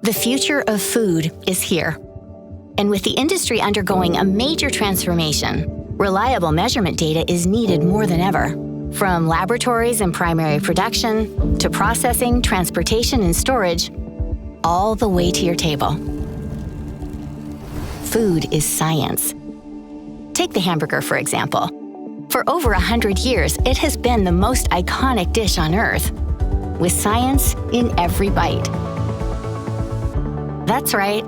The future of food is here. And with the industry undergoing a major transformation, reliable measurement data is needed more than ever. From laboratories and primary production, to processing, transportation, and storage, all the way to your table. Food is science. Take the hamburger, for example. For over 100 years, it has been the most iconic dish on Earth, with science in every bite. That's right.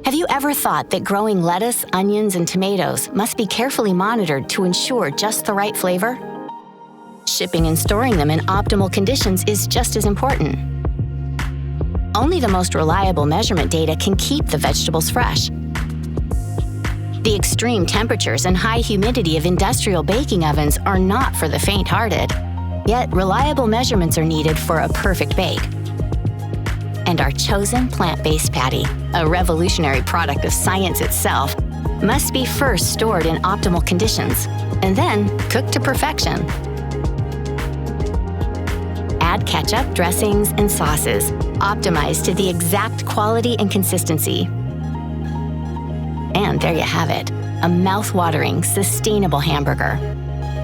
Have you ever thought that growing lettuce, onions, and tomatoes must be carefully monitored to ensure just the right flavor? Shipping and storing them in optimal conditions is just as important. Only the most reliable measurement data can keep the vegetables fresh. The extreme temperatures and high humidity of industrial baking ovens are not for the faint-hearted. Yet, reliable measurements are needed for a perfect bake. And our chosen plant-based patty, a revolutionary product of science itself, must be first stored in optimal conditions and then cooked to perfection. Add ketchup, dressings, and sauces, optimized to the exact quality and consistency. And there you have it, a mouth-watering, sustainable hamburger.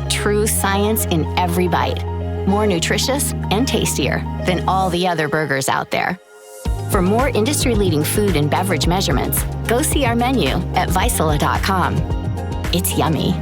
True science in every bite, more nutritious and tastier than all the other burgers out there. For more industry-leading food and beverage measurements, go see our menu at vaisala.com. It's yummy.